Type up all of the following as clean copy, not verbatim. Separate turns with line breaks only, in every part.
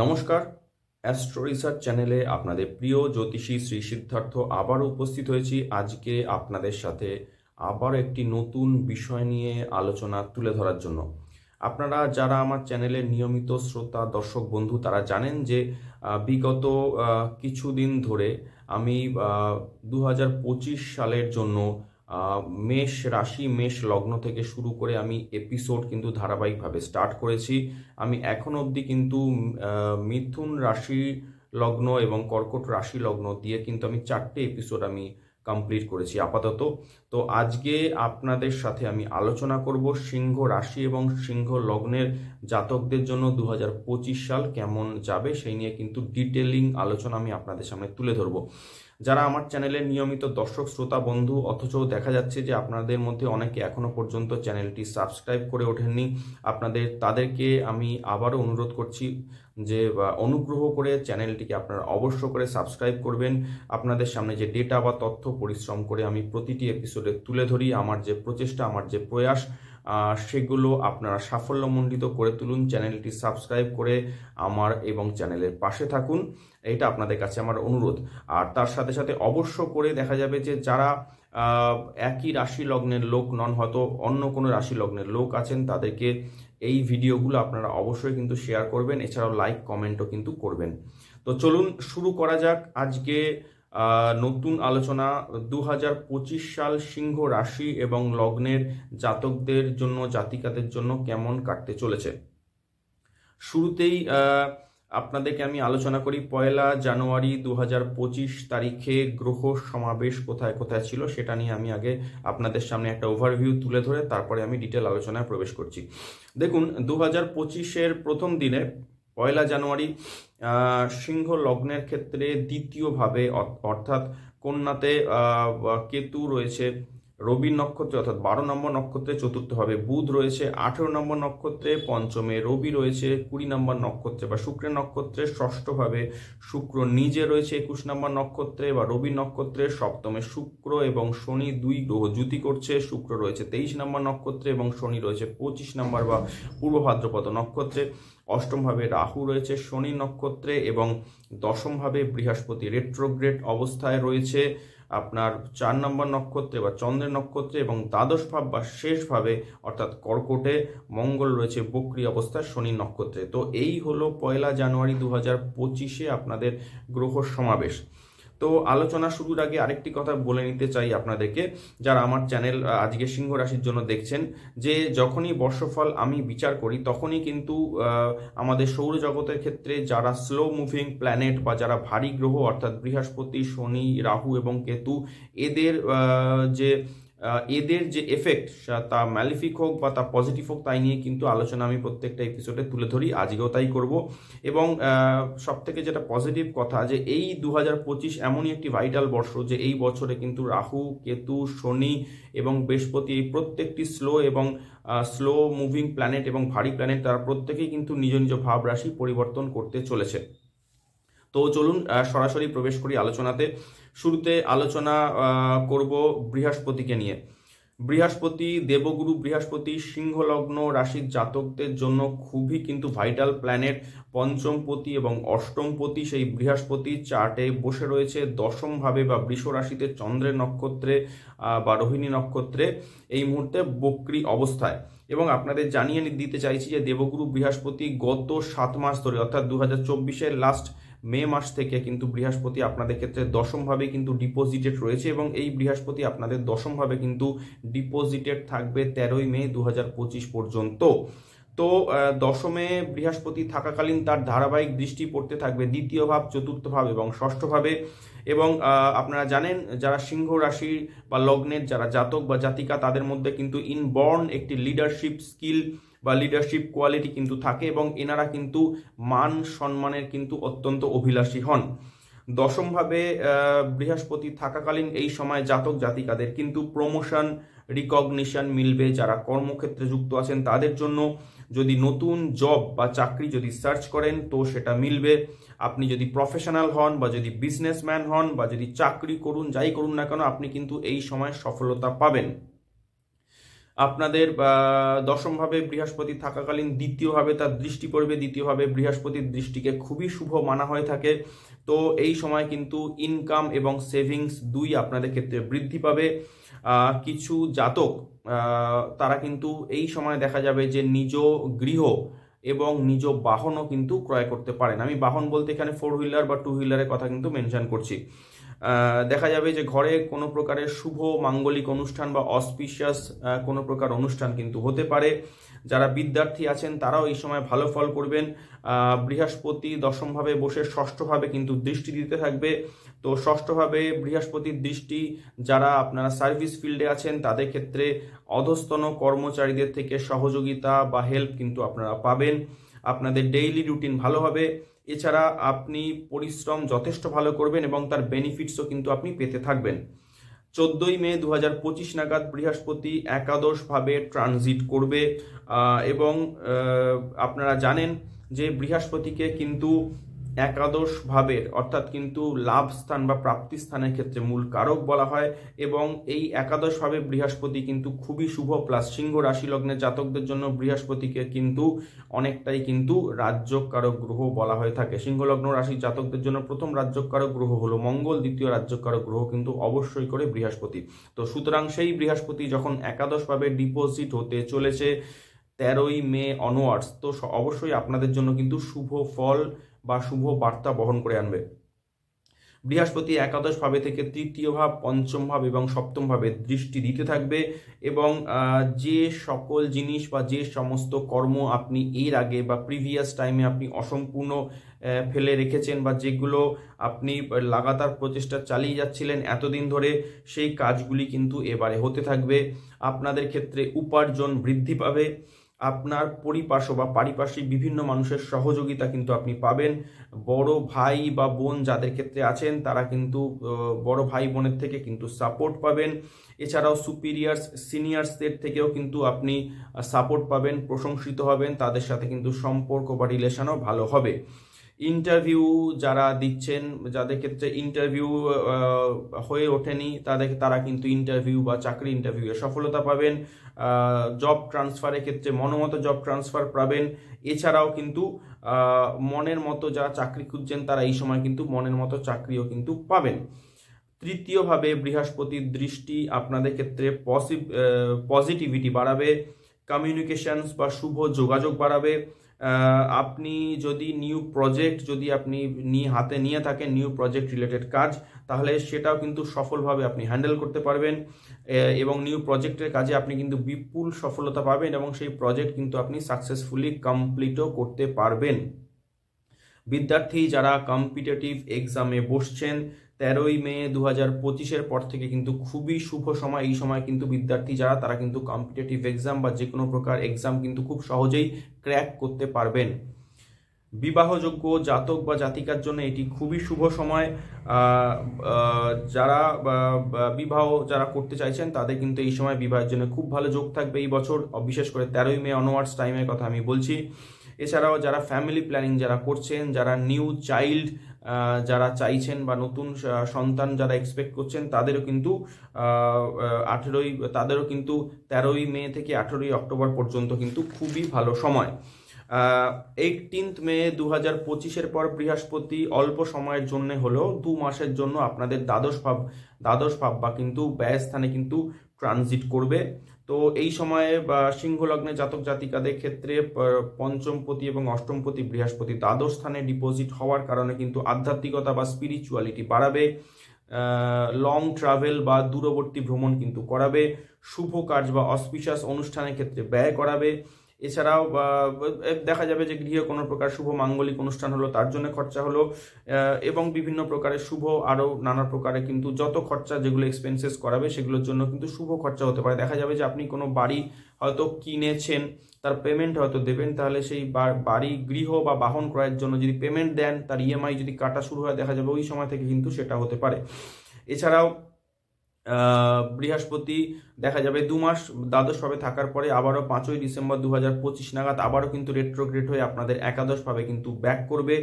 নমস্কার, astro research চ্যানেলে আপনাদের প্রিয় জ্যোতিষী শ্রী সিদ্ধার্থ আবার উপস্থিত হয়েছি। আজকে আপনাদের সাথে আবার একটি নতুন বিষয় নিয়ে আলোচনা তুলে ধরার জন্য। আপনারা যারা আমার চ্যানেলের নিয়মিত শ্রোতা দর্শক বন্ধু তারা জানেন যে বিগত কিছুদিন ধরে আমি 2025 সালের জন্য মেষ রাশি মেষ লগ্ন থেকে শুরু করে আমি এপিসোড কিন্তু ধারাবাহিকভাবে স্টার্ট করেছি। আমি এখন অবধি কিন্তু মিথুন রাশি লগ্ন এবং কর্কট রাশি লগ্ন দিয়ে কিন্তু আমি 4টে এপিসোড আমি কমপ্লিট করেছি আপাতত। তো আজকে আপনাদের সাথে আমি আলোচনা করব সিংহ রাশি এবং সিংহ লগ্নের জাতকদের জন্য 2025 সাল কেমন যাবে সেই নিয়ে কিন্তু ডিটেলিং আলোচনা আমি আপনাদের সামনে তুলে ধরবো। যারা আমার চ্যানেলের নিয়মিত দর্শক শ্রোতা বন্ধু অথচ দেখা যাচ্ছে যে আপনাদের মধ্যে অনেকে এখনো পর্যন্ত চ্যানেলটি সাবস্ক্রাইব করে ওঠেননি, তাদেরকে আমি আবারও অনুরোধ করছি যে অনুগ্রহ করে চ্যানেলটিকে আপনারা অবশ্য করে সাবস্ক্রাইব করবেন। আপনাদের সামনে যে ডেটা বা তথ্য পরিশ্রম করে আমি প্রতিটি এপিসোডে তুলে ধরি, আমার যে প্রচেষ্টা আমার যে প্রয়াস সেগুলো আপনারা সাফল্যমণ্ডিত করে তুলুন। চ্যানেলটি সাবস্ক্রাইব করে আমার এবং চ্যানেলের পাশে থাকুন, এটা আপনাদের কাছে আমার অনুরোধ। আর তার সাথে সাথে অবশ্য করে দেখা যাবে যে যারা একই রাশি লগ্নের লোক নন, হয়তো অন্য কোনো রাশি লগ্নের লোক আছেন, তাদেরকে এই ভিডিওগুলো আপনারা অবশ্যই কিন্তু শেয়ার করবেন, এছাড়াও লাইক কমেন্টও কিন্তু করবেন। তো চলুন শুরু করা যাক আজকে নতুন আলোচনা। 2025 সাল সিংহ রাশি এবং লগ্নের জাতকদের জন্য জাতিকাদের জন্য কেমন কাটতে চলেছে। শুরুতেই আপনাদেরকে আমি আলোচনা করি 1 জানুয়ারি 2025 তারিখে গ্রহ সমাবেশ কোথায় কোথায় ছিল সেটা নিয়ে আমি আগে আপনাদের সামনে একটা ওভারভিউ তুলে ধরে তারপরে আমি ডিটেল আলোচনায় প্রবেশ করছি। দেখুন 2025-এর প্রথম দিনে 1 জানুয়ারি সিংহ লগ্নের ক্ষেত্রে দ্বিতীয়ভাবে অর্থাৎ কন্যাতে কেতু রয়েছে, রবির নক্ষত্রে অর্থাৎ 12 নম্বর নক্ষত্রে চতুর্থভাবে বুধ রয়েছে, 18 নম্বর নক্ষত্রে পঞ্চমে রবি রয়েছে, 20 নম্বর নক্ষত্রে বা শুক্রের নক্ষত্রে ষষ্ঠভাবে শুক্র নিজে রয়েছে, 21 নম্বর নক্ষত্রে বা রবি নক্ষত্রে সপ্তমে শুক্র এবং শনি দুই গ্রহ যুতি করছে। শুক্র রয়েছে 23 নম্বর নক্ষত্রে এবং শনি রয়েছে 25 নম্বর বা পূর্ব ভাদ্রপদ নক্ষত্রে, অষ্টমভাবে রাহু রয়েছে শনি নক্ষত্রে এবং দশমভাবে বৃহস্পতি রেট্রোগ্রেড অবস্থায় রয়েছে আপনার 4 নম্বর নক্ষত্রে বা চন্দ্রের নক্ষত্রে এবং দ্বাদশ ভাব বা শেষ ভাবে অর্থাৎ কর্কটে মঙ্গল রয়েছে বক্রী অবস্থায় শনি নক্ষত্রে। তো এই হলো 1 জানুয়ারি 2025-এ আপনাদের গ্রহ সমাবেশ। তো আলোচনা শুরুর আগে আরেকটি কথা বলে নিতে চাই আপনাদেরকে, যারা আমার চ্যানেল আজকে সিংহ রাশির জন্য দেখছেন, যে যখনই বর্ষফল আমি বিচার করি তখনই কিন্তু আমাদের সৌরজগতের ক্ষেত্রে যারা স্লো মুভিং প্ল্যানেট বা যারা ভারী গ্রহ অর্থাৎ বৃহস্পতি শনি রাহু এবং কেতু এদের যে এফেক্ট তা ম্যালিফিক হোক বা তা পজিটিভ হোক তাই নিয়ে কিন্তু আলোচনা আমি প্রত্যেকটা এপিসোডে তুলে ধরি, আজকেও তাই করব। এবং সব থেকে যেটা পজিটিভ কথা যে এই 2025 এমনই একটি ভাইটাল বর্ষ যে এই বছরে কিন্তু রাহু কেতু শনি এবং বৃহস্পতি এই প্রত্যেকটি স্লো মুভিং প্ল্যানেট এবং ভারী প্ল্যানেট তারা প্রত্যেকেই কিন্তু নিজ নিজ ভাব রাশি পরিবর্তন করতে চলেছে। তো চলুন সরাসরি প্রবেশ করি আলোচনাতে। শুরুতে আলোচনা করব বৃহস্পতিকে নিয়ে। বৃহস্পতি দেবগুরু বৃহস্পতি সিংহ লগ্ন রাশির জাতকদের জন্য খুবই কিন্তু ভাইটাল প্ল্যানেট। পঞ্চমপতি এবং অষ্টমপতি সেই বৃহস্পতি চার্টে বসে রয়েছে দশমভাবে বা বৃষ রাশিতে চন্দ্রের নক্ষত্রে বা রোহিণী নক্ষত্রে এই মুহূর্তে বক্রী অবস্থায়। এবং আপনাদের জানিয়ে দিতে চাইছি যে দেবগুরু বৃহস্পতি গত 7 মাস ধরে অর্থাৎ 2024-এর লাস্ট মে মাস থেকে কিন্তু বৃহস্পতি আপনাদের ক্ষেত্রে দশমভাবে কিন্তু ডিপোজিটেড রয়েছে এবং এই বৃহস্পতি আপনাদের দশমভাবে কিন্তু ডিপোজিটেড থাকবে 13 মে 2025 পর্যন্ত। তো দশমে বৃহস্পতি থাকাকালীন তার ধারাবাহিক দৃষ্টি পড়তে থাকবে দ্বিতীয় ভাব চতুর্থ ভাব এবং ষষ্ঠ ভাবে। এবং আপনারা জানেন যারা সিংহ রাশি বা লগ্নের যারা জাতক বা জাতিকা তাদের মধ্যে কিন্তু ইনবর্ন একটি লিডারশিপ স্কিল বা লিডারশিপ কোয়ালিটি কিন্তু থাকে এবং এনারা কিন্তু মান সম্মানের কিন্তু অত্যন্ত অভিলাষী হন। দশমভাবে বৃহস্পতি থাকাকালীন এই সময় জাতক জাতিকাদের কিন্তু প্রমোশন রিকগনিশন মিলবে। যারা কর্মক্ষেত্রে যুক্ত আছেন তাদের জন্য যদি নতুন জব বা চাকরি যদি সার্চ করেন তো সেটা মিলবে। আপনি যদি প্রফেশনাল হন বা যদি বিজনেসম্যান হন বা যদি চাকরি করুন যাই করুন না কেন আপনি কিন্তু এই সময় সফলতা পাবেন। আপনাদের দশমভাবে বৃহস্পতি থাকাকালীন দ্বিতীয়ভাবে তার দৃষ্টি পড়বে, দ্বিতীয়ভাবে বৃহস্পতির দৃষ্টিকে খুবই শুভ মানা হয়ে থাকে। তো এই সময় কিন্তু ইনকাম এবং সেভিংস দুই আপনাদের ক্ষেত্রে বৃদ্ধি পাবে। কিছু জাতক তারা কিন্তু এই সময় দেখা যাবে যে নিজ গৃহ এবং নিজ বাহনও কিন্তু ক্রয় করতে পারেন। আমি বাহন বলতে এখানে 4 হুইলার বা 2 হুইলারের কথা কিন্তু মেনশন করছি। দেখা যাবে যে ঘরে কোনো প্রকারের শুভ মাঙ্গলিক অনুষ্ঠান বা অসপিশিয়াস কোনো প্রকার অনুষ্ঠান কিন্তু হতে পারে। যারা বিদ্যার্থী আছেন তারাও এই সময় ভালো ফল করবেন। বৃহস্পতি দশমভাবে বসে ষষ্ঠভাবে কিন্তু দৃষ্টি দিতে থাকবে। তো ষষ্ঠভাবে বৃহস্পতির দৃষ্টি যারা আপনারা সার্ভিস ফিল্ডে আছেন তাদের ক্ষেত্রে অধস্তন কর্মচারীদের থেকে সহযোগিতা বা হেল্প কিন্তু আপনারা পাবেন। আপনাদের ডেইলি রুটিন ভালো হবে। এছাড়া আপনি পরিশ্রম যথেষ্ট ভালো করবেন এবং তার বেনিফিটসও কিন্তু আপনি পেতে থাকবেন। 14ই মে 2025 নাগাদ বৃহস্পতি একাদশভাবে ট্রানজিট করবে এবং আপনারা জানেন যে বৃহস্পতিকে কিন্তু একাদশ ভাবের অর্থাৎ কিন্তু লাভ স্থান বা প্রাপ্তি স্থানের ক্ষেত্রে মূল কারক বলা হয় এবং এই একাদশ ভাবে বৃহস্পতি কিন্তু খুবই শুভ। প্লাস সিংহ রাশি লগ্নের জাতকদের জন্য বৃহস্পতিকে কিন্তু অনেকটাই কিন্তু রাজ্যকারক গ্রহ বলা হয়ে থাকে। সিংহ লগ্ন রাশির জাতকদের জন্য প্রথম রাজ্যকারক গ্রহ হলো মঙ্গল, দ্বিতীয় রাজ্যকারক গ্রহ কিন্তু অবশ্যই করে বৃহস্পতি। তো সুতরাং সেই বৃহস্পতি যখন একাদশ ভাবে ডিপোজিট হতে চলেছে 13ই মে অনওয়ার্ডস, তো অবশ্যই আপনাদের জন্য কিন্তু শুভ ফল বা শুভ বার্তা বহন করে আনবে। বৃহস্পতি একাদশ ভাবে থেকে তৃতীয় ভাব, পঞ্চম ভাব এবং সপ্তম ভাবে দৃষ্টি দিতে থাকবে এবং যে সকল জিনিস বা যে সমস্ত কর্ম আপনি এর আগে বা প্রিভিয়াস টাইমে আপনি অসম্পূর্ণ ফেলে রেখেছেন বা যেগুলো আপনি লাগাতার প্রচেষ্টা চালিয়ে যাচ্ছিলেন এতদিন ধরে, সেই কাজগুলি কিন্তু এবারে হতে থাকবে। আপনাদের ক্ষেত্রে উপার্জন বৃদ্ধি পাবে। আপনার পরিপার্শ্ব বা পারিপার্শ্বিক বিভিন্ন মানুষের সহযোগিতা কিন্তু আপনি পাবেন। বড় ভাই বা বোন যাদের ক্ষেত্রে আছেন তারা কিন্তু বড় ভাই বোনের থেকে কিন্তু সাপোর্ট পাবেন। এছাড়াও সুপিরিয়ার্স সিনিয়র্সদের থেকেও কিন্তু আপনি সাপোর্ট পাবেন, প্রশংসিত হবেন, তাদের সাথে কিন্তু সম্পর্ক বা রিলেশনও ভালো হবে। ইন্টারভিউ যারা দিচ্ছেন, যাদের ক্ষেত্রে ইন্টারভিউ হয়ে ওঠেনি তারা কিন্তু ইন্টারভিউ বা চাকরি ইন্টারভিউয়ে সফলতা পাবেন। জব ট্রান্সফারের ক্ষেত্রে মনোমতো জব ট্রান্সফার পাবেন। এছাড়াও কিন্তু মনের মতো যারা চাকরি খুঁজছেন তারা এই সময় কিন্তু মনের মতো চাকরিও কিন্তু পাবেন। তৃতীয়ভাবে বৃহস্পতির দৃষ্টি আপনাদের ক্ষেত্রে পজিটিভিটি বাড়াবে, কমিউনিকেশনস বা শুভ যোগাযোগ বাড়াবে। আপনি যদি নিউ প্রজেক্ট যদি আপনি হাতে নিয়ে থাকেন, নিউ প্রজেক্ট রিলেটেড কাজ, তাহলে সেটাও কিন্তু সফলভাবে আপনি হ্যান্ডেল করতে পারবেন এবং নিউ প্রজেক্টের কাজে আপনি কিন্তু বিপুল সফলতা পাবেন এবং সেই প্রজেক্ট কিন্তু আপনি সাকসেসফুলি কমপ্লিটও করতে পারবেন। বিদ্যার্থী যারা কম্পিটিটিভ এক্সামে বসছেন 13ই মে 2025-এর পর থেকে কিন্তু খুবই শুভ সময়। এই সময় কিন্তু বিদ্যার্থী যারা তারা কিন্তু কম্পিটিটিভ এক্সাম বা যে কোনো প্রকার এক্সাম কিন্তু খুব সহজেই ক্র্যাক করতে পারবেন। বিবাহযোগ্য জাতক বা জাতিকার জন্য এটি খুবই শুভ সময়। যারা বিবাহ যারা করতে চাইছেন তাদের কিন্তু এই সময় বিবাহের জন্য খুব ভালো যোগ থাকবে এই বছর, বিশেষ করে 13ই মে অনওয়ার্ডস টাইমের কথা আমি বলছি। এছাড়াও যারা ফ্যামিলি প্ল্যানিং যারা করছেন, যারা নিউ চাইল্ড যারা চাইছেন বা নতুন সন্তান যারা এক্সপেক্ট করছেন তাদেরও কিন্তু 13ই মে থেকে 18ই অক্টোবর পর্যন্ত কিন্তু খুবই ভালো সময়। 18 মে 2025-এর পর বৃহস্পতি অল্প সময়ের জন্য হলেও 2 মাসের জন্য আপনাদের দ্বাদশ ভাব বা কিন্তু ব্যয় স্থানে কিন্তু ট্রানজিট করবে। তো এই সময়ে সিংহ লগ্নে জাতক জাতিকাদের ক্ষেত্রে পঞ্চমপতি এবং অষ্টমপতি বৃহস্পতি দ্বাদশ স্থানে ডিপোজিট হওয়ার কারণে কিন্তু আধ্যাত্মিকতা বা স্পিরিচুয়ালিটি বাড়াবে। লং ট্রাভেল বা দূরবর্তী ভ্রমণ কিন্তু করাবে। শুভ কাজ বা অসপিশিয়াস অনুষ্ঠানের ক্ষেত্রে ব্যয় করাবে। এছাড়াও দেখা যাবে যে গৃহে কোনো প্রকার শুভ মাঙ্গলিক অনুষ্ঠান হলো তার জন্য খরচা হলো এবং বিভিন্ন প্রকারের শুভ আরও নানা প্রকারের কিন্তু যত খরচা যেগুলো এক্সপেন্সেস করাবে সেগুলোর জন্য কিন্তু শুভ খরচা হতে পারে। দেখা যাবে যে আপনি কোনো বাড়ি হয়তো কিনেছেন, তার পেমেন্ট হয়তো দেবেন, তাহলে সেই বাড়ি গৃহ বা বাহন ক্রয়ের জন্য যদি পেমেন্ট দেন, তার ইএমআই যদি কাটা শুরু হয় দেখা যাবে ওই সময় থেকে কিন্তু সেটা হতে পারে। এছাড়াও বৃহস্পতি দেখা যাবে 2 মাস দ্বাদশভাবে থাকার পরে আবারও 5ই ডিসেম্বর 2025 নাগাদ আবারও কিন্তু রেট্রোগ্রেড হয়ে আপনাদের একাদশভাবে কিন্তু ব্যাক করবে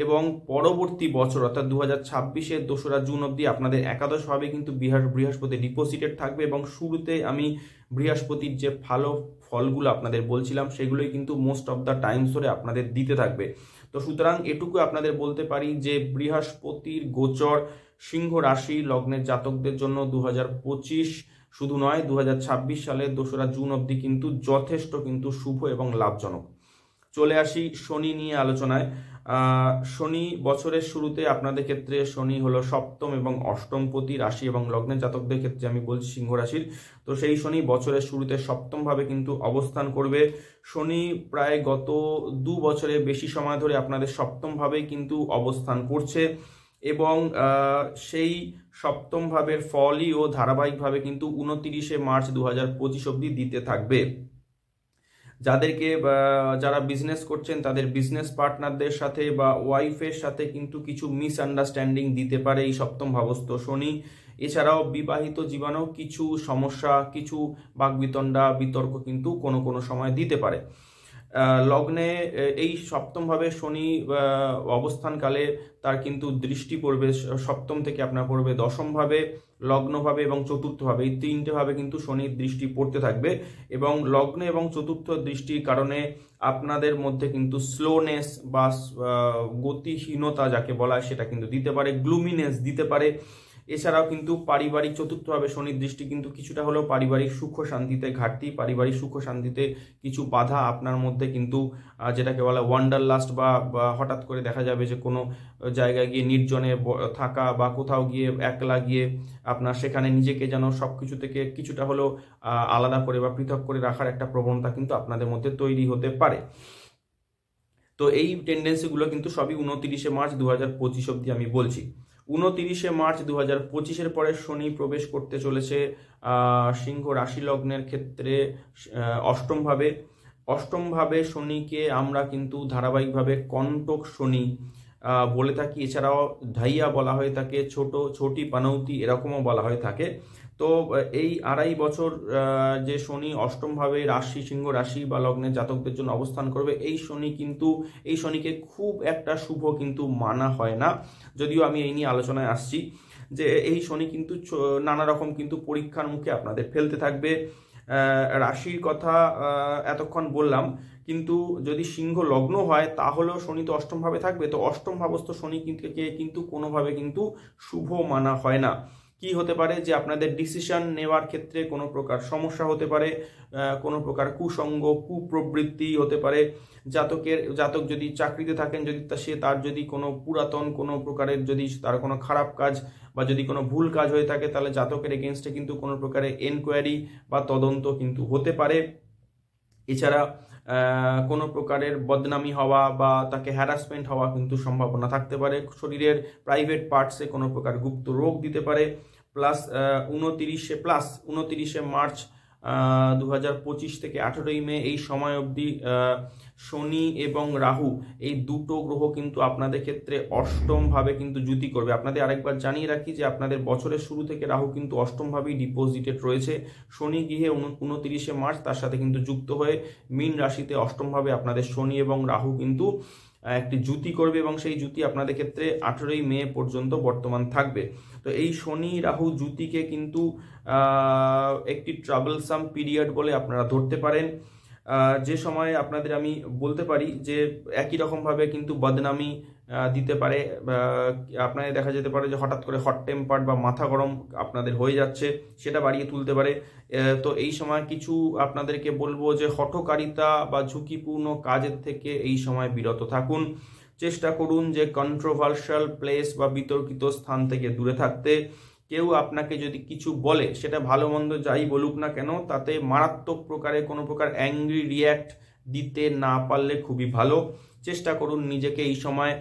এবং পরবর্তী বছর অর্থাৎ 2026-এর 2রা জুন অবধি আপনাদের একাদশভাবে কিন্তু বৃহস্পতি ডিপোজিটেড থাকবে। এবং শুরুতে আমি বৃহস্পতির যে ভালো ফলগুলো আপনাদের বলছিলাম সেগুলোই কিন্তু মোস্ট অফ দ্য টাইমস ধরে আপনাদের দিতে থাকবে। তো সুতরাং এটুকু আপনাদের বলতে পারি যে বৃহস্পতির গোচর সিংহ রাশি লগ্নের জাতকদের জন্য 2025 শুধু নয় 2026 সালের 2রা জুন অবধি কিন্তু যথেষ্ট কিন্তু শুভ এবং লাভজনক। চলে আসি শনি নিয়ে আলোচনায়। শনি বছরের শুরুতে আপনাদের ক্ষেত্রে শনি হলো সপ্তম এবং অষ্টমপতি রাশি এবং লগ্নের জাতকদের ক্ষেত্রে আমি বলছি সিংহ রাশির। তো সেই শনি বছরের শুরুতে সপ্তমভাবে কিন্তু অবস্থান করবে। শনি প্রায় গত 2 বছরের বেশি সময় ধরে আপনাদের সপ্তমভাবেই কিন্তু অবস্থান করছে এবং সেই সপ্তম ভাবের ফলই ও ধারাবাহিকভাবে কিন্তু 29শে মার্চ 2025 অবধি দিতে থাকবে। যারা বিজনেস করছেন তাদের বিজনেস পার্টনারদের সাথে বা ওয়াইফের সাথে কিন্তু কিছু মিসআন্ডারস্ট্যান্ডিং দিতে পারে এই সপ্তম ভাবস্থ শনি। এছাড়াও বিবাহিত জীবনেও কিছু সমস্যা, কিছু বাকবিতণ্ডা, বিতর্ক কিন্তু কোনো সময় দিতে পারে। লগ্নে এই সপ্তমভাবে শনি অবস্থানকালে তার কিন্তু দৃষ্টি পড়বে সপ্তম থেকে আপনার পড়বে দশমভাবে, লগ্নভাবে এবং চতুর্থভাবে, এই 3টে ভাবে কিন্তু শনির দৃষ্টি পড়তে থাকবে। এবং লগ্ন এবং চতুর্থ দৃষ্টির কারণে আপনাদের মধ্যে কিন্তু স্লোনেস বা গতিহীনতা যাকে বলা হয় সেটা কিন্তু দিতে পারে, গ্লুমিনেস দিতে পারে। এছাড়াও কিন্তু পারিবারিক চতুর্থভাবে শনির দৃষ্টি কিন্তু কিছুটা হলেও পারিবারিক সুখ শান্তিতে ঘাটতি, পারিবারিক সুখ শান্তিতে কিছু বাধা আপনার মধ্যে কিন্তু যেটাকে বলা ওয়ান্ডারলাস্ট বা হঠাৎ করে দেখা যাবে যে কোনো জায়গায় গিয়ে নির্জনে থাকা বা কোথাও গিয়ে একলা গিয়ে আপনার সেখানে নিজেকে যেন সব কিছু থেকে কিছুটা হলেও আলাদা করে বা পৃথক করে রাখার একটা প্রবণতা কিন্তু আপনাদের মধ্যে তৈরি হতে পারে। তো এই টেন্ডেন্সিগুলো কিন্তু সবই 29শে মার্চ 2025 অবধি আমি বলছি। 29শে মার্চ 2025-এর পরে শনি প্রবেশ করতে চলেছে সিংহ রাশি লগ্নের ক্ষেত্রে অষ্টমভাবে শনিকে আমরা কিন্তু ধারাবাহিকভাবে কণ্টক শনি বলে থাকি। এছাড়াও ঢাইয়া বলা হয়ে থাকে, ছোটি পানৌতি এরকমও বলা হয়ে থাকে। তো এই 2.5 বছর যে শনি অষ্টমভাবে সিংহ রাশি বা লগ্নের জাতকদের জন্য অবস্থান করবে, এই শনিকে খুব একটা শুভ কিন্তু মানা হয় না। যদিও আমি এই নিয়ে আলোচনায় আসছি যে এই শনি কিন্তু নানা রকম কিন্তু পরীক্ষার মুখে আপনাদের ফেলতে থাকবে। রাশির কথা এতক্ষণ বললাম, কিন্তু যদি সিংহ লগ্ন হয় তাহলেও শনি তো অষ্টমভাবে থাকবে। তো অষ্টম ভাবস্থ শনি কিন্তু কোনোভাবে কিন্তু শুভ মানা হয় না। কি হতে পারে যে আপনাদের ডিসিশন নেওয়ার ক্ষেত্রে কোনো প্রকার সমস্যা হতে পারে, কোনো প্রকার কুসঙ্গ কুপ্রবৃত্তি হতে পারে। জাতক যদি চাকরিতে থাকেন, তার যদি কোনো পুরাতন কোনো প্রকারের যদি তার কোনো খারাপ কাজ বা যদি কোনো ভুল কাজ হয়ে থাকে তাহলে জাতকের এগেনস্টে কিন্তু কোনো প্রকারের এনকোয়ারি বা তদন্ত কিন্তু হতে পারে। এছাড়া কোনো প্রকারের বদনামি হওয়া বা তাকে হ্যারাসমেন্ট হওয়া কিন্তু সম্ভাবনা থাকতে পারে। শরীরের প্রাইভেট পার্টসে কোনো প্রকার গুপ্ত রোগ দিতে পারে। প্লাস 29শে মার্চ 2025 থেকে 18ই মে এই সময় অবধি শনি এবং রাহু এই দুটো গ্রহ কিন্তু আপনাদের ক্ষেত্রে অষ্টমভাবে কিন্তু যুতি করবে। আপনাদের আরেকবার জানিয়ে রাখি যে আপনাদের বছরের শুরু থেকে রাহু কিন্তু অষ্টমভাবেই ডিপোজিটেড রয়েছে। শনি গৃহে 29শে মার্চ তার সাথে কিন্তু যুক্ত হয়ে মীন রাশিতে অষ্টমভাবে আপনাদের শনি এবং রাহু কিন্তু একটি জুতি করবে এবং সেই জুতি আপনাদের ক্ষেত্রে 18ই মে পর্যন্ত বর্তমান থাকবে। তো এই শনি রাহু জুতিকে কিন্তু একটি ট্রাবলসাম পিরিয়ড বলে আপনারা ধরতে পারেন, যে সময় আপনাদের আমি বলতে পারি যে একই রকমভাবে কিন্তু বদনামি দিতে পারে। আপনাদের দেখা যেতে পারে যে হঠাৎ করে হট টেম্পার্ড বা মাথা গরম আপনাদের হয়ে যাচ্ছে, সেটা বাড়িয়ে তুলতে পারে। তো এই সময় কিছু আপনাদেরকে বলবো যে হঠকারিতা বা ঝুঁকিপূর্ণ কাজের থেকে এই সময় বিরত থাকুন। চেষ্টা করুন যে কন্ট্রোভার্সিয়াল প্লেস বা বিতর্কিত স্থান থেকে দূরে থাকতে। কেউ আপনাকে যদি কিছু বলে, সেটা ভালো মন্দ যাই বলুক না কেন, তাতে মারাত্মক প্রকারে কোনো প্রকার অ্যাংরি রিয়্যাক্ট দিতে না পারলে খুবই ভালো। চেষ্টা করুন নিজেকে এই সময়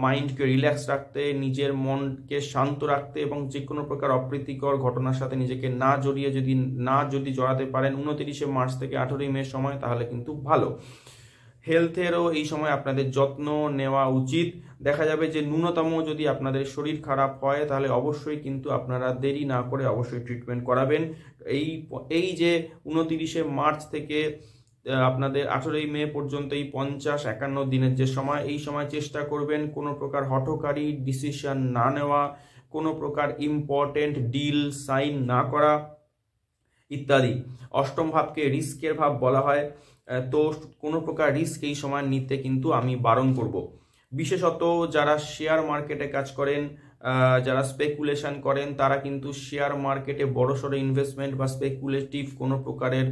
মাইন্ডকে রিল্যাক্স রাখতে, নিজের মনকে শান্ত রাখতে এবং যে কোনো প্রকার অপ্রীতিকর ঘটনার সাথে নিজেকে যদি জড়াতে পারেন 29শে মার্চ থেকে 18ই মে সময়, তাহলে কিন্তু ভালো। হেলথেরও এই সময় আপনাদের যত্ন নেওয়া উচিত। দেখা যাবে যে ন্যূনতম যদি আপনাদের শরীর খারাপ হয় তাহলে অবশ্যই কিন্তু আপনারা দেরি না করে অবশ্যই ট্রিটমেন্ট করাবেন। এই যে 29শে মার্চ থেকে আপনাদের 18ই মে পর্যন্ত এই 50-51 দিনের যে সময়, এই সময় চেষ্টা করবেন কোনো প্রকার হঠকারী ডিসিশন না নেওয়া, কোনো প্রকার ইম্পর্টেন্ট ডিল সাইন না করা ইত্যাদি। অষ্টম ভাবকে রিস্কের ভাব বলা হয়, তো কোনো প্রকার রিস্ক এই সময় নিতে কিন্তু আমি বারণ করব। বিশেষত যারা শেয়ার মার্কেটে কাজ করেন, যারা স্পেকুলেশন করেন, তারা কিন্তু শেয়ার মার্কেটে বড়সড় ইনভেস্টমেন্ট বা স্পেকুলেটিভ কোনো প্রকারের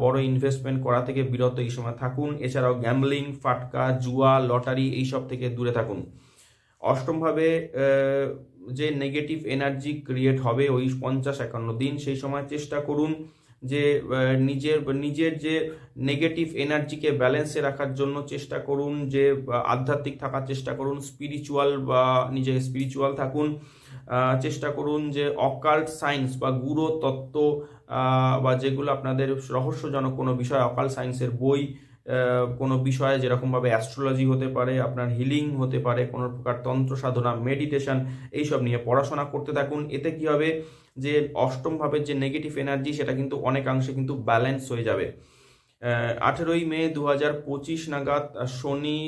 বড় ইনভেস্টমেন্ট করা থেকে বিরত এই সময় থাকুন। এছাড়াও গ্যাম্বলিং, ফাটকা, জুয়া, লটারি এইসব থেকে দূরে থাকুন। অষ্টমভাবে যে নেগেটিভ এনার্জি ক্রিয়েট হবে ওই 50-51 দিন, সেই সময় চেষ্টা করুন যে নিজের যে নেগেটিভ এনার্জিকে ব্যালেন্সে রাখার জন্য চেষ্টা করুন, যে আধ্যাত্মিক থাকার চেষ্টা করুন, স্পিরিচুয়াল বা নিজে স্পিরিচুয়াল থাকুন। চেষ্টা করুন যে অকাল্ট সায়েন্স বা গুরু তত্ত্ব বা যেগুলো আপনাদের রহস্যজনক কোনো বিষয়, অকাল্ট সায়েন্সের বই, কোনো বিষয়ে যেরকমভাবে অ্যাস্ট্রোলজি হতে পারে, আপনার হিলিং হতে পারে, কোনো প্রকার তন্ত্র সাধনা, মেডিটেশন, এইসব নিয়ে পড়াশোনা করতে থাকুন। এতে কি হবে যে অষ্টম ভাবের যে নেগেটিভ এনার্জি সেটা কিন্তু অনেকাংশে কিন্তু ব্যালেন্স হয়ে যাবে। 18ই মে 2025 নাগাদ শনি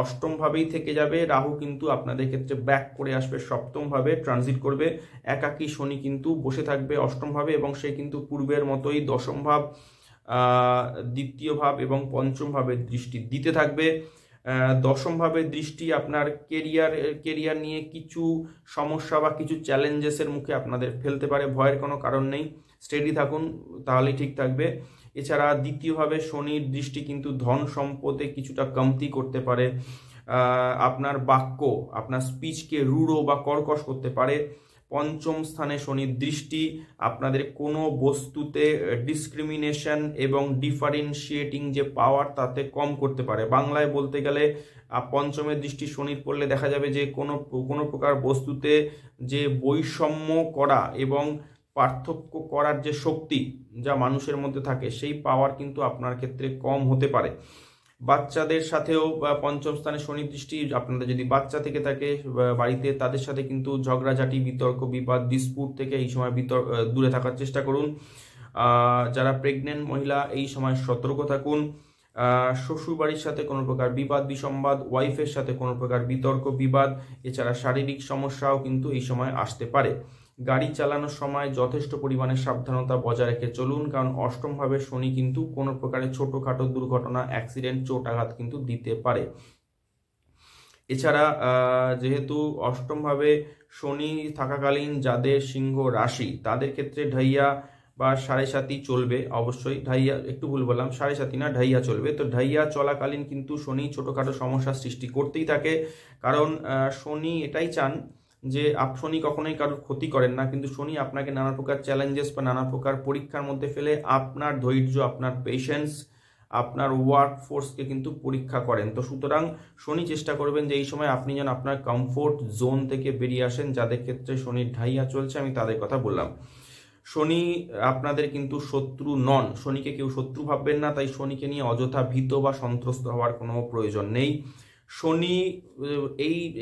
অষ্টম ভাবেই থেকে যাবে। রাহু কিন্তু আপনাদের ক্ষেত্রে ব্যাক করে আসবে, সপ্তম ভাবে ট্রানজিট করবে। একাকী শনি কিন্তু বসে থাকবে অষ্টম ভাবে, এবং সে কিন্তু পূর্বের মতোই দশম ভাব, দ্বিতীয় ভাব এবং পঞ্চম ভাবের দৃষ্টি দিতে থাকবে। দশম ভাবের দৃষ্টি আপনার কেরিয়ার নিয়ে কিছু সমস্যা বা কিছু চ্যালেঞ্জেসের মুখে আপনাদের ফেলতে পারে। ভয়ের কোনো কারণ নেই, স্টেডি থাকুন, তাহলেই ঠিক থাকবে। এছাড়া দ্বিতীয়ভাবে শনির দৃষ্টি কিন্তু ধন সম্পদে কিছুটা কমতি করতে পারে। আপনার বাক্য, আপনার স্পিচকে রূঢ় বা কর্কশ করতে পারে। পঞ্চম স্থানে শনির দৃষ্টি আপনাদের কোনো বস্তুতে ডিসক্রিমিনেশন এবং ডিফারেন্সিয়েটিং যে পাওয়ার তাতে কম করতে পারে। বাংলায় বলতে গেলে পঞ্চমের দৃষ্টি শনির পড়লে দেখা যাবে যে কোনো প্রকার বস্তুতে যে বৈষম্য করা এবং পার্থক্য করার যে শক্তি যা মানুষের মধ্যে থাকে, সেই পাওয়ার কিন্তু আপনার ক্ষেত্রে কম হতে পারে। বাচ্চাদের সাথেও পঞ্চম স্থানে শনির দৃষ্টি, আপনাদের যদি বাচ্চা থেকে থাকে বাড়িতে, তাদের সাথে কিন্তু ঝগড়াঝাটি, বিতর্ক, বিবাদ, ডিসপুট থেকে এই সময় দূরে থাকার চেষ্টা করুন। যারা প্রেগনেন্ট মহিলা এই সময় সতর্ক থাকুন। শ্বশুরবাড়ির সাথে কোনো প্রকার বিবাদ বিসম্বাদ, ওয়াইফের সাথে কোনো প্রকার বিতর্ক বিবাদ, এছাড়া শারীরিক সমস্যাও কিন্তু এই সময় আসতে পারে। গাড়ি চালানোর সময় যথেষ্ট পরিমাণে সাবধানতা বজায় রেখে চলুন, কারণ অষ্টমভাবে শনি কিন্তু কোনো প্রকারের ছোটোখাটো দুর্ঘটনা, অ্যাক্সিডেন্ট, চোট আঘাত কিন্তু দিতে পারে। এছাড়া যেহেতু অষ্টমভাবে শনি থাকাকালীন যাদের সিংহ রাশি, তাদের ক্ষেত্রে ঢাইয়া বা 7.5 চলবে অবশ্যই। ঢাইয়া একটু ভুল বললাম, 7.5 না, ঢাইয়া চলবে। তো ঢাইয়া চলাকালীন কিন্তু শনি ছোটোখাটো সমস্যার সৃষ্টি করতেই থাকে, কারণ শনি এটাই চান যে শনি কখনোই কারোর ক্ষতি করেন না, কিন্তু শনি আপনাকে নানা প্রকার চ্যালেঞ্জেস বা নানা প্রকার পরীক্ষার মধ্যে ফেলে আপনার ধৈর্য, আপনার পেশেন্স, আপনার ওয়ার্ক ফোর্সকে কিন্তু পরীক্ষা করেন। তো সুতরাং শনি চেষ্টা করবেন যে এই সময় আপনি যেন আপনার কমফোর্ট জোন থেকে বেরিয়ে আসেন। যাদের ক্ষেত্রে শনির ঢাইয়া চলছে আমি তাদের কথা বললাম। শনি আপনাদের কিন্তু শত্রু নন, শনিকে কেউ শত্রু ভাববেন না, তাই শনিকে নিয়ে অযথা ভীত বা সন্ত্রস্ত হওয়ার কোনো প্রয়োজন নেই। শনি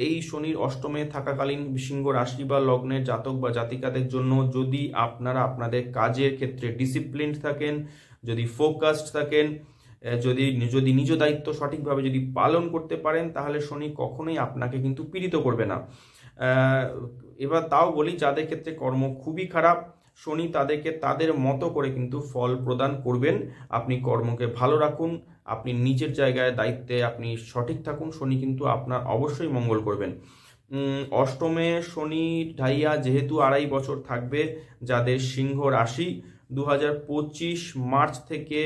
এই শনির অষ্টমে থাকাকালীন সিংহ রাশি বা লগ্নের জাতক বা জাতিকাদের জন্য, যদি আপনারা আপনাদের কাজের ক্ষেত্রে ডিসিপ্লিনড থাকেন, যদি ফোকাসড থাকেন, যদি নিজ দায়িত্ব সঠিকভাবে যদি পালন করতে পারেন, তাহলে শনি কখনোই আপনাকে কিন্তু পীড়িত করবে না। এবার তাও বলি, যাদের ক্ষেত্রে কর্ম খুবই খারাপ, শনি তাদেরকে তাদের মতো করে কিন্তু ফল প্রদান করবেন। আপনি কর্মকে ভালো রাখুন, আপনি নিজের জায়গায় দায়িত্বে আপনি সঠিক থাকুন, শনি কিন্তু আপনার অবশ্যই মঙ্গল করবেন। অষ্টমে শনি ঢাইয়া যেহেতু 2.5 বছর থাকবে, যাদের সিংহ রাশি 2025 মার্চ থেকে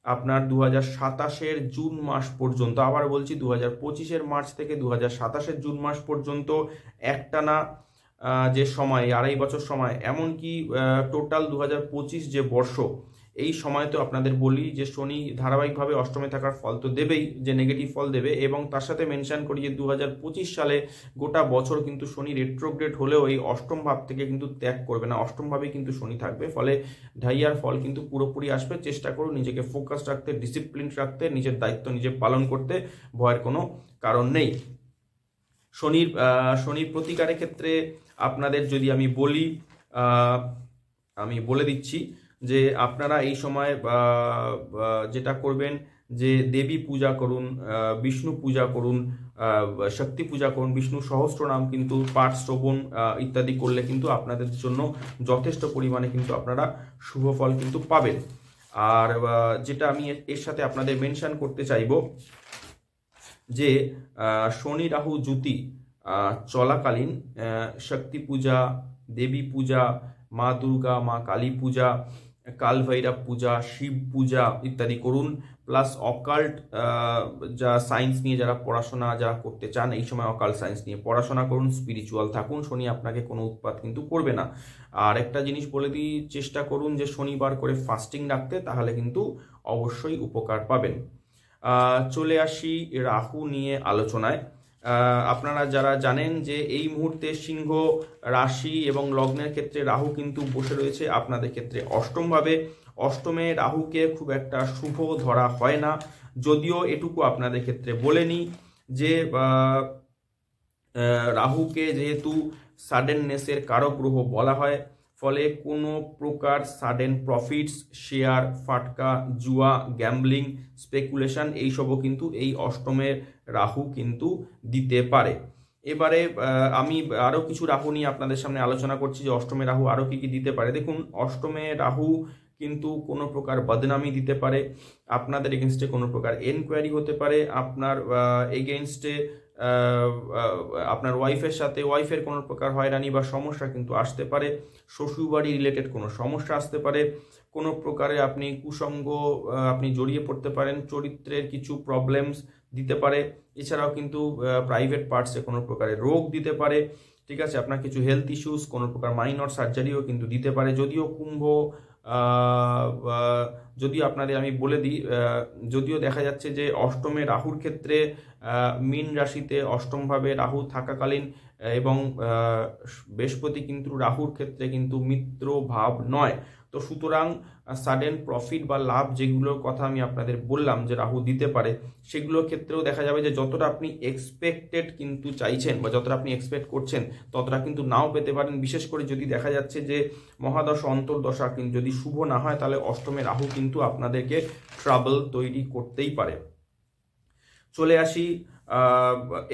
আপনার 2027 জুন মাস পর্যন্ত, আবার বলছি 2025 মার্চ থেকে 2027 জুন মাস পর্যন্ত একটানা যে সময় 2.5 বছর সময়, এমনকি টোটাল 2025 যে বর্ষ, এই সময় তো আপনাদের বলি যে শনি ধারাবাহিকভাবে অষ্টমে থাকার ফল তো দেবেই, যে নেগেটিভ ফল দেবে, এবং তার সাথে মেনশন করি যে 2025 সালে গোটা বছর কিন্তু শনি রেট্রোগ্রেড হলেও এই অষ্টম ভাব থেকে কিন্তু ত্যাগ করবে না, অষ্টম ভাবেই কিন্তু শনি থাকবে। ফলে ঢাইয়ার ফল কিন্তু পুরোপুরি আসবে। চেষ্টা করুন নিজেকে ফোকাস রাখতে, ডিসিপ্লিন রাখতে, নিজের দায়িত্ব নিজে পালন করতে, ভয়ের কোনো কারণ নেই। শনির প্রতিকারের ক্ষেত্রে আপনাদের যদি আমি বলি, আমি বলে দিচ্ছি যে আপনারা এই সময় যেটা করবেন যে দেবী পূজা করুন, বিষ্ণু পূজা করুন, শক্তি পূজা করুন, বিষ্ণু সহস্রনাম কিন্তু পাঠ শ্রবণ ইত্যাদি করলে কিন্তু আপনাদের জন্য যথেষ্ট পরিমাণে কিন্তু আপনারা শুভ ফল কিন্তু পাবেন। আর যেটা আমি এর সাথে আপনাদের মেনশন করতে চাইব যে শনি রাহু যুতি চলাকালীন শক্তি পূজা, দেবী পূজা, মা দুর্গা, মা কালী পূজা, কাল ভৈরব পূজা, শিব পূজা ইত্যাদি করুন। প্লাস অকাল্ট যা সায়েন্স নিয়ে যারা পড়াশোনা যারা করতে চান এই সময় অকাল্ট সায়েন্স নিয়ে পড়াশোনা করুন, স্পিরিচুয়াল থাকুন, শনি আপনাকে কোনো উৎপাত কিন্তু করবে না। আর একটা জিনিস বলে দিই, চেষ্টা করুন যে শনিবার করে ফাস্টিং রাখতে, তাহলে কিন্তু অবশ্যই উপকার পাবেন। চলে আসি রাহু নিয়ে আলোচনায়। আপনারা যারা জানেন যে এই মুহূর্তে সিংহ রাশি এবং লগ্নের ক্ষেত্রে রাহু কিন্তু বসে রয়েছে আপনাদের ক্ষেত্রে অষ্টমভাবে। অষ্টমে রাহুকে খুব একটা শুভ ধরা হয় না, যদিও এটুকু আপনাদের ক্ষেত্রে বলে নিই যে রাহুকে যেহেতু সাডেননেসের কারক গ্রহ বলা হয়, ফলে কোনো প্রকার সাডেন প্রফিটস, শেয়ার ফাটকা, জুয়া, গ্যাম্বলিং, স্পেকুলেশন এইসবও কিন্তু এই অষ্টমের রাহু কিন্তু দিতে পারে। এবারে আমি আরও কিছু রাহু নিয়ে আপনাদের সামনে আলোচনা করছি যে অষ্টমে রাহু আরও কী কী দিতে পারে। দেখুন, অষ্টমে রাহু কিন্তু কোনো প্রকার বদনামি দিতে পারে, আপনাদের এগেনস্টে কোনো প্রকার এনকোয়ারি হতে পারে, আপনার এগেনস্টে আপনার ওয়াইফের কোনো প্রকার হয়রানি বা সমস্যা কিন্তু আসতে পারে, শ্বশুরবাড়ি রিলেটেড কোনো সমস্যা আসতে পারে, কোনো প্রকারে আপনি কুসঙ্গ আপনি জড়িয়ে পড়তে পারেন, চরিত্রের কিছু প্রবলেমস দিতে পারে। এছাড়াও কিন্তু প্রাইভেট পার্টসে কোনো প্রকারের রোগ দিতে পারে, ঠিক আছে, আপনার কিছু হেলথ ইস্যুস, কোনো প্রকার মাইনর সার্জারিও কিন্তু দিতে পারে। যদিও যদিও আপনাদের আমি বলে দিই, যদিও দেখা যাচ্ছে যে অষ্টমে রাহুর ক্ষেত্রে মীন রাশিতে অষ্টমভাবে রাহু থাকাকালীন এবং বৃহস্পতি কিন্তু রাহুর ক্ষেত্রে কিন্তু মিত্র ভাব নয়, তো সুতরাং সাডেন প্রফিট বা লাভ যেগুলোর কথা আমি আপনাদের বললাম যে রাহু দিতে পারে, সেগুলোর ক্ষেত্রেও দেখা যাবে যে যতটা আপনি এক্সপেক্টেড কিন্তু চাইছেন বা যতটা আপনি এক্সপেক্ট করছেন ততটা কিন্তু নাও পেতে পারেন। বিশেষ করে যদি দেখা যাচ্ছে যে মহাদশা অন্তর্দশা কিন্তু যদি শুভ না হয়, তাহলে অষ্টমে রাহু কিন্তু আপনাদেরকে ট্রাবল তৈরি করতেই পারে। চলে আসি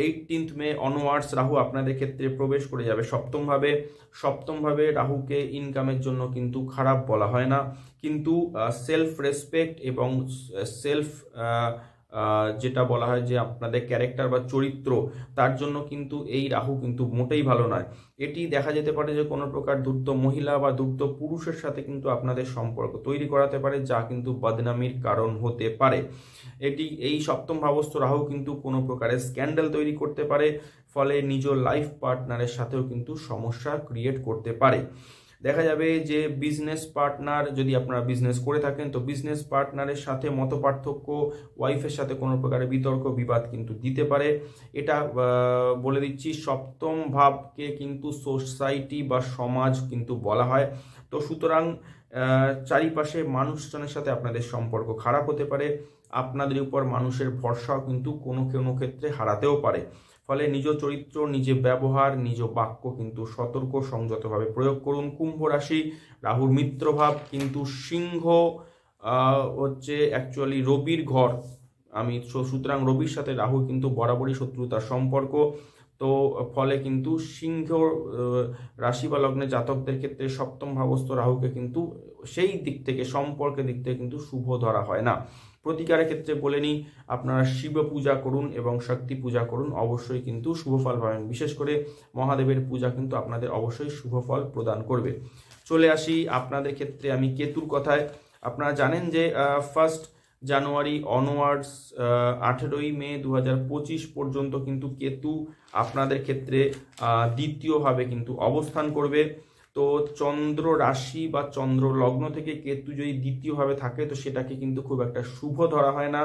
18 মে অনওয়ার্ডস রাহু আপনাদের ক্ষেত্রে প্রবেশ করে যাবে সপ্তমভাবে রাহুকে ইনকামের জন্য কিন্তু খারাপ বলা হয় না, কিন্তু সেলফ রেসপেক্ট এবং সেলফ যেটা বলা হয় যে আপনাদের ক্যারেক্টার বা চরিত্র, তার জন্য কিন্তু এই রাহু কিন্তু মোটেই ভালো নয়। এটি দেখা যেতে পারে যে কোনো প্রকার ধূর্ত মহিলা বা ধূর্ত পুরুষের সাথে কিন্তু আপনাদের সম্পর্ক তৈরি করাতে পারে, যা কিন্তু বদনামির কারণ হতে পারে। এই সপ্তম ভাবস্থ রাহু কিন্তু কোনো প্রকারের স্ক্যান্ডাল তৈরি করতে পারে, ফলে নিজ লাইফ পার্টনারের সাথেও কিন্তু সমস্যা ক্রিয়েট করতে পারে। দেখা যাবে যে বিজনেস পার্টনার, যদি আপনারা বিজনেস করে থাকেন তো বিজনেস পার্টনারের সাথে মতপার্থক্য, ওয়াইফের সাথে কোনো প্রকারের বিতর্ক বিবাদ কিন্তু দিতে পারে। এটা বলে দিচ্ছি, সপ্তম ভাবকে কিন্তু সোসাইটি বা সমাজ কিন্তু বলা হয়, তো সুতরাং চারিপাশে মানুষজনের সাথে আপনাদের সম্পর্ক খারাপ হতে পারে, আপনাদের উপর মানুষের ভরসাও কিন্তু কোনো কোনো ক্ষেত্রে হারাতেও পারে। ফলে নিজ চরিত্র, নিজে ব্যবহার, নিজ বাক্য কিন্তু সতর্ক সংযতভাবে প্রয়োগ করুন। কুম্ভ রাশি, রাহুর মিত্রভাব কিন্তু সিংহ হচ্ছে অ্যাকচুয়ালি রবির ঘর, সুতরাং রবির সাথে রাহু কিন্তু বরাবরই শত্রুতার সম্পর্ক, তো ফলে কিন্তু সিংহ রাশি বা লগ্নে জাতকদের ক্ষেত্রে সপ্তম ভাবস্থ রাহুকে কিন্তু সেই দিক থেকে, সম্পর্কের দিক থেকে কিন্তু শুভ ধরা হয় না। প্রতিকারের ক্ষেত্রে বলে নিই, আপনারা শিব পূজা করুন এবং শক্তি পূজা করুন, অবশ্যই কিন্তু শুভ ফল পাবেন। বিশেষ করে মহাদেবের পূজা কিন্তু আপনাদের অবশ্যই শুভ ফল প্রদান করবে। চলে আসি আপনাদের ক্ষেত্রে আমি কেতুর কথায়। আপনারা জানেন যে 1 জানুয়ারি অনওয়ার্ডস 18 মে 2025 পর্যন্ত কিন্তু কেতু আপনাদের ক্ষেত্রে দ্বিতীয়ভাবে কিন্তু অবস্থান করবে। তো চন্দ্র রাশি বা চন্দ্র লগ্ন থেকে কেতু যদি দ্বিতীয়ভাবে থাকে তো সেটাকে কিন্তু খুব একটা শুভ ধরা হয় না।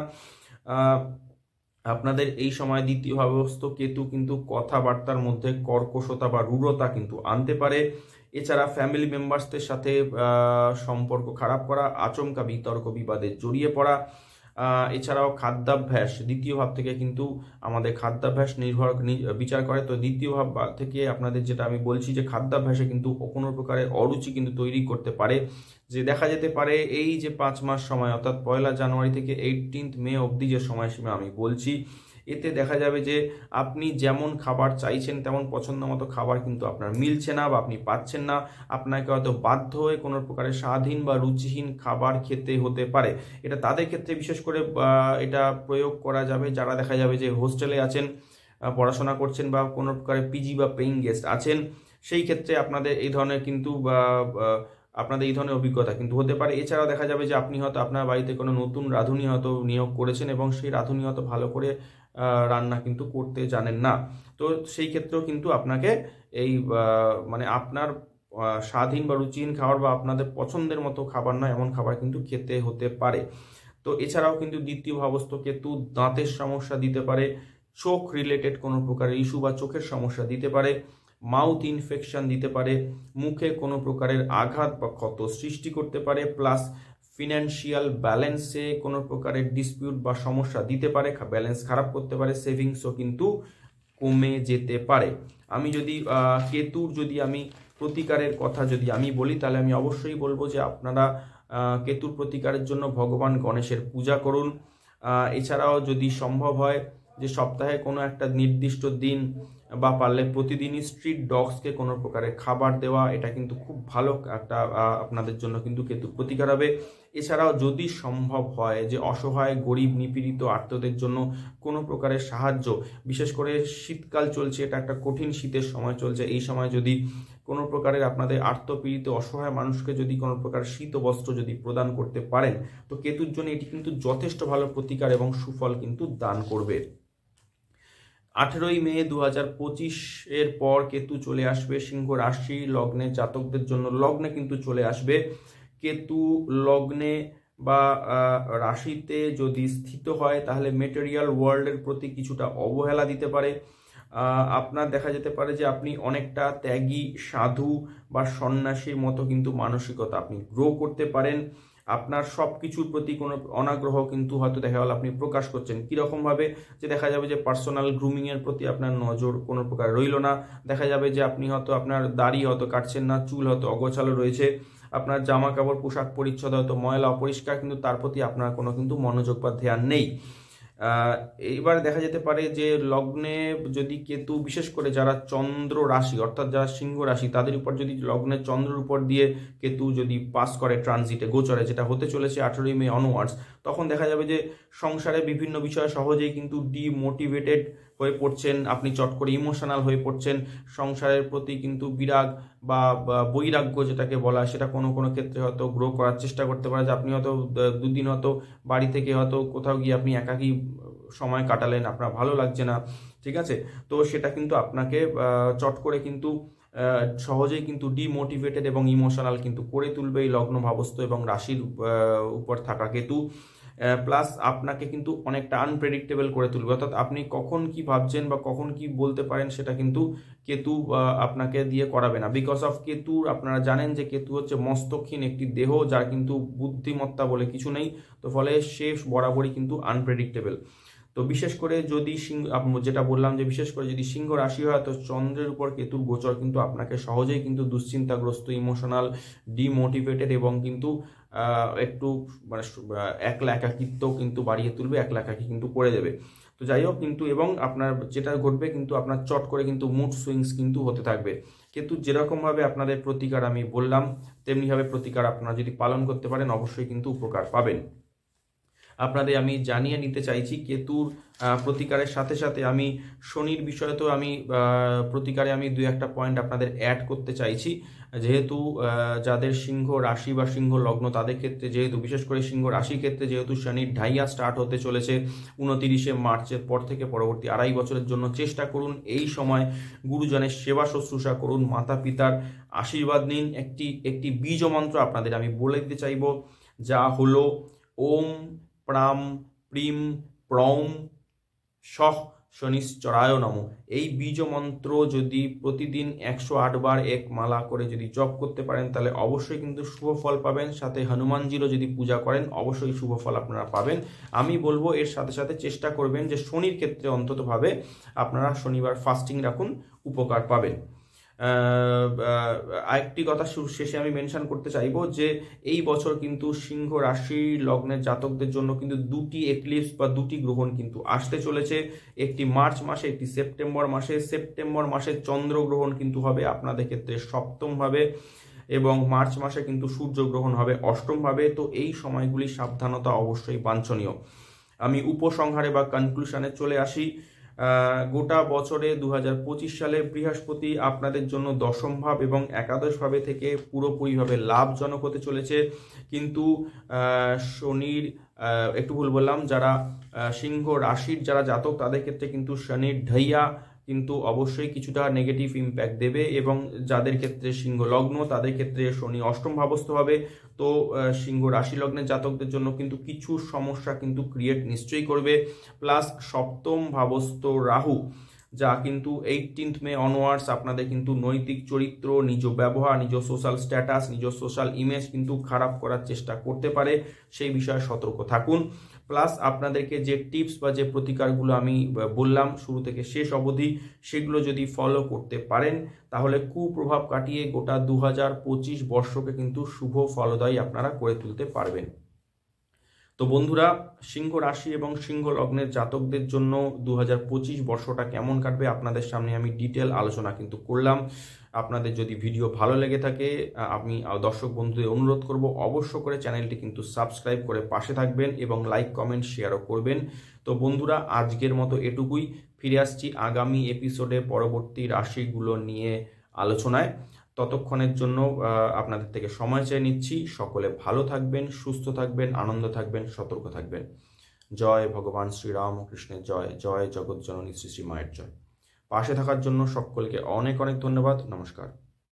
আপনাদের এই সময় দ্বিতীয় ভাবস্থ কেতু কিন্তু কথাবার্তার মধ্যে কর্কশতা বা রূঢ়তা কিন্তু আনতে পারে। এছাড়া ফ্যামিলি মেম্বার্সদের সাথে সম্পর্ক খারাপ করা, আচমকা বিতর্ক বিবাদে জড়িয়ে পড়া, এছাড়াও খাদ্যাভ্যাস দ্বিতীয় ভাব থেকে কিন্তু আমাদের খাদ্যাভ্যাস বিচার করে। তো দ্বিতীয় ভাব থেকে আপনাদের যেটা আমি বলছি যে খাদ্যাভ্যাসে কিন্তু কোনো প্রকারের অরুচি কিন্তু তৈরি করতে পারে, যে দেখা যেতে পারে এই যে 5 মাস সময় অর্থাৎ 1 জানুয়ারি থেকে 18 মে অবধি যে সময়সীমা আমি বলছি, এতে দেখা যাবে যে আপনি যেমন খাবার চাইছেন তেমন পছন্দ মতো খাবার কিন্তু আপনার মিলছে না বা আপনি পাচ্ছেন না। আপনাকে হয়তো বাধ্য হয়ে কোনো প্রকারের স্বাদহীন বা রুচিহীন খাবার খেতে হতে পারে। এটা তাদের ক্ষেত্রে বিশেষ করে এটা প্রয়োগ করা যাবে যারা দেখা যাবে যে হোস্টেলে আছেন, পড়াশোনা করছেন বা কোনো প্রকারের পিজি বা পেইং গেস্ট আছেন, সেই ক্ষেত্রে আপনাদের এই ধরনের কিন্তু আপনাদের এই ধরনের অভিজ্ঞতা কিন্তু হতে পারে। এছাড়াও দেখা যাবে যে আপনি হয়তো আপনার বাড়িতে কোনো নতুন রাঁধুনি হয়তো নিয়োগ করেছেন এবং সেই রাঁধুনি হয়তো ভালো করে রান্না কিন্তু করতে জানেন না। তো সেই ক্ষেত্রেও কিন্তু আপনাকে এই মানে আপনার স্বাদহীন বা রুচিহীন খাবার বা আপনাদের পছন্দের মতো খাবার নয় এমন খাবার কিন্তু খেতে হতে পারে। তো এছাড়াও কিন্তু দ্বিতীয় ভাবস্থ কেতু দাঁতের সমস্যা দিতে পারে, চোখ রিলেটেড কোনো প্রকারের ইস্যু বা চোখের সমস্যা দিতে পারে, মাউথ ইনফেকশন দিতে পারে, মুখে কোনো প্রকারের আঘাত বা ক্ষত সৃষ্টি করতে পারে, প্লাস ফিনান্সিয়াল ব্যালেন্সে কোনো প্রকারের ডিসপিউট বা সমস্যা দিতে পারে, ব্যালেন্স খারাপ করতে পারে, সেভিংসও কিন্তু কমে যেতে পারে। আমি যদি কেতুর যদি আমি প্রতিকারের কথা যদি আমি বলি তাহলে আমি অবশ্যই বলবো যে আপনারা কেতুর প্রতিকারের জন্য ভগবান গণেশের পূজা করুন। এছাড়াও যদি সম্ভব হয় যে সপ্তাহে কোনো একটা নির্দিষ্ট দিন বা পারলে প্রতিদিনই স্ট্রিট ডগসকে কোনো প্রকারের খাবার দেওয়া, এটা কিন্তু খুব ভালো একটা আপনাদের জন্য কিন্তু কেতু প্রতিকার হবে। এছাড়াও যদি সম্ভব হয় যে অসহায় গরিব নিপীড়িত আর্তদের জন্য কোনো প্রকারের সাহায্য, বিশেষ করে শীতকাল চলছে, এটা একটা কঠিন শীতের সময় চলছে, এই সময় যদি কোনো প্রকারের আপনাদের আর্তপীড়িত অসহায় মানুষকে যদি কোনো প্রকার শীত বস্ত্র যদি প্রদান করতে পারেন তো কেতুর জন্য এটি কিন্তু যথেষ্ট ভালো প্রতিকার এবং সুফল কিন্তু দান করবে। 18 মে 2025 এর পর কেতু চলে আসবে সিংহ রাশি লগ্নে, জাতকদের জন্য লগ্নে কিন্তু চলে আসবে। কেতু লগ্নে বা রাশিতে যদি স্থিত হয় তাহলে মেটেরিয়াল ওয়ার্ল্ডের প্রতি কিছুটা অবহেলা দিতে পারে। আপনার দেখা যেতে পারে যে আপনি অনেকটা ত্যাগী সাধু বা সন্ন্যাসীর মতো কিন্তু মানসিকতা আপনি গ্রো করতে পারেন। আপনার সব কিছুর প্রতি কোনো অনাগ্রহ কিন্তু হয়তো দেখা গেল আপনি প্রকাশ করছেন। কীরকমভাবে, যে দেখা যাবে যে পার্সোনাল গ্রুমিংয়ের প্রতি আপনার নজর কোনো প্রকার রইল না। দেখা যাবে যে আপনি হয়তো আপনার দাড়ি হয়তো কাটছেন না, চুল হয়তো অগোছালো রয়েছে, আপনার জামা কাপড় পোশাক পরিচ্ছদ হয়তো ময়লা অপরিষ্কার, কিন্তু তার প্রতি আপনার কোনো কিন্তু মনোযোগ বা ধ্যান নেই। এবার দেখা যেতে পারে যে লগ্নে যদি কেতু, বিশেষ করে যারা চন্দ্র রাশি অর্থাৎ যারা সিংহ রাশি তাদের উপর যদি লগ্নে চন্দ্রের উপর দিয়ে কেতু যদি পাস করে ট্রানজিটে গোচরে, যেটা হতে চলেছে 18 মে অনওয়ার্ডস, তখন দেখা যাবে যে সংসারে বিভিন্ন বিষয়ে সহজেই কিন্তু ডিমোটিভেটেড হয়ে পড়ছেন, আপনি চট করে ইমোশনাল হয়ে পড়ছেন, সংসারের প্রতি কিন্তু বিরাগ বা বৈরাগ্য যেটাকে বলা সেটা কোনো কোনো ক্ষেত্রে হয়তো গ্রো করার চেষ্টা করতে পারে, যে আপনি হয়তো দুদিন হয়তো বাড়ি থেকে হয়তো কোথাও গিয়ে আপনি একাকী সময় কাটালেন, আপনার ভালো লাগছে না, ঠিক আছে, তো সেটা কিন্তু আপনাকে চট করে কিন্তু সহজেই কিন্তু ডিমোটিভেটেড এবং ইমোশনাল কিন্তু করে তুলবে এই লগ্ন ভাবস্থ এবং রাশির উপর থাকা কেতু। প্লাস আপনাকে কিন্তু অনেকটা আনপ্রেডিক্টেবল করে তুলবে, অর্থাৎ আপনি কখন কি ভাবছেন বা কখন কি বলতে পারেন সেটা কিন্তু কেতু আপনাকে দিয়ে করাবে না। বিকজ অফ কেতু, আপনারা জানেন যে কেতু হচ্ছে মস্তকহীন একটি দেহ, যার কিন্তু বুদ্ধিমত্তা বলে কিছু নেই, তো ফলে সে বরাবরই কিন্তু আনপ্রেডিক্টেবল। তো বিশেষ করে যদি যেটা বললাম যে বিশেষ করে যদি সিংহ রাশি হয় তো চন্দ্রের উপর কেতুর গোচর কিন্তু আপনাকে সহজেই কিন্তু দুশ্চিন্তাগ্রস্ত, ইমোশনাল, ডিমোটিভেটেড এবং কিন্তু একটু মানে একলা একাকিত্ব কিন্তু বাড়িয়ে তুলবে, একলা একাকি কিন্তু করে দেবে। তো যাই হোক কিন্তু, এবং আপনার যেটা ঘটবে কিন্তু আপনার চট করে কিন্তু মুড সুইংস কিন্তু হতে থাকবে। কিন্তু যেরকমভাবে আপনাদের প্রতিকার আমি বললাম তেমনিভাবে প্রতিকার আপনারা যদি পালন করতে পারেন অবশ্যই কিন্তু উপকার পাবেন। আপনাদের আমি জানিয়ে নিতে চাইছি কেতুর প্রতিকারের সাথে সাথে আমি শনির বিষয়তেও আমি প্রতিকারে আমি 2-1টা পয়েন্ট আপনাদের অ্যাড করতে চাইছি। যেহেতু যাদের সিংহ রাশি বা সিংহ লগ্ন তাদের ক্ষেত্রে, যেহেতু বিশেষ করে সিংহ রাশির ক্ষেত্রে যেহেতু শনির ঢাইয়া স্টার্ট হতে চলেছে 29শে মার্চের পর থেকে, পরবর্তী 2.5 বছরের জন্য চেষ্টা করুন এই সময় গুরুজনের সেবা শুশ্রূষা করুন, মাতা পিতার আশীর্বাদ নিন। একটি বীজ মন্ত্র আপনাদের আমি বলে দিতে চাইব, যা হলো ওম প্রাম প্রিম প্রৌম সহ শনিশ্চরায় নমঃ। এই বীজ মন্ত্র যদি প্রতিদিন 108 বার এক মালা করে যদি জপ করতে পারেন তাহলে অবশ্যই কিন্তু শুভ ফল পাবেন। সাথে হনুমানজিরও যদি পূজা করেন অবশ্যই শুভ ফল আপনারা পাবেন। আমি বলবো এর সাথে সাথে চেষ্টা করবেন যে শনির ক্ষেত্রে অন্ততভাবে আপনারা শনিবার ফাস্টিং রাখুন, উপকার পাবেন। আরেকটি কথা শেষে আমি মেনশন করতে চাইবো যে এই বছর কিন্তু সিংহ রাশি লগ্নের জাতকদের জন্য কিন্তু 2টি এক্লিপস বা 2টি গ্রহণ কিন্তু আসতে চলেছে। একটি মার্চ মাসে, একটি সেপ্টেম্বর মাসে। সেপ্টেম্বর মাসে চন্দ্রগ্রহণ কিন্তু হবে আপনাদের ক্ষেত্রে 7ম ভাবে, এবং মার্চ মাসে কিন্তু সূর্যগ্রহণ হবে 8ম ভাবে। তো এই সময়গুলি সাবধানতা অবশ্যই বাঞ্ছনীয়। আমি উপসংহারে বা কনক্লুশনে চলে আসি। গোটা বছরে 2025 সালে বৃহস্পতি আপনাদের জন্য 10ম ভাব এবং একাদশ ভাবে থেকে পুরোপুরিভাবে লাভজনক হতে চলেছে। কিন্তু শনির, একটু ভুল বললাম, যারা সিংহ রাশির যারা জাতক তাদের ক্ষেত্রে কিন্তু শনির ঢাইয়া কিন্তু অবশ্যই কিছুটা নেগেটিভ ইম্প্যাক্ট দেবে, এবং যাদের ক্ষেত্রে সিংহ লগ্ন তাদের ক্ষেত্রে শনি 8ম ভাবস্থ হবে। তো সিংহ রাশি লগ্নের জাতকদের জন্য কিন্তু কিছু সমস্যা কিন্তু ক্রিয়েট নিশ্চয়ই করবে। প্লাস 7ম ভাবস্থ রাহু, যা কিন্তু 18 মে অনওয়ার্ডস আপনাদের কিন্তু নৈতিক চরিত্র, নিজ ব্যবহার, নিজ সোশ্যাল স্ট্যাটাস, নিজ সোশ্যাল ইমেজ কিন্তু খারাপ করার চেষ্টা করতে পারে। সেই বিষয়ে সতর্ক থাকুন। প্লাস আপনাদেরকে যে টিপস বা যে প্রতিকারগুলো আমি বললাম শুরু থেকে শেষ অবধি, সেগুলো যদি ফলো করতে পারেন তাহলে কুপ্রভাব কাটিয়ে গোটা 2025 বর্ষকে কিন্তু শুভ ফলদায়ী আপনারা করে তুলতে পারবেন। তো বন্ধুরা, সিংহ রাশি এবং সিংহ লগ্নের জাতকদের জন্য 2025 বর্ষটা কেমন কাটবে আপনাদের সামনে আমি ডিটেল আলোচনা কিন্তু করলাম। আপনাদের যদি ভিডিও ভালো লেগে থাকে আমি দর্শক বন্ধুদের অনুরোধ করব অবশ্য করে চ্যানেলটি কিন্তু সাবস্ক্রাইব করে পাশে থাকবেন এবং লাইক কমেন্ট শেয়ারও করবেন। তো বন্ধুরা, আজকের মতো এটুকুই। ফিরে আসছি আগামী এপিসোডে পরবর্তী রাশিগুলো নিয়ে আলোচনায়। ততক্ষণের জন্য আপনাদের থেকে সময় চেয়ে নিচ্ছি। সকলে ভালো থাকবেন, সুস্থ থাকবেন, আনন্দ থাকবেন, সতর্ক থাকবেন। জয় ভগবান শ্রীরামকৃষ্ণের জয়, জয় জগৎ জননী শ্রী শ্রী মায়ের জয়। পাশে থাকার জন্য সকলকে অনেক অনেক ধন্যবাদ। নমস্কার।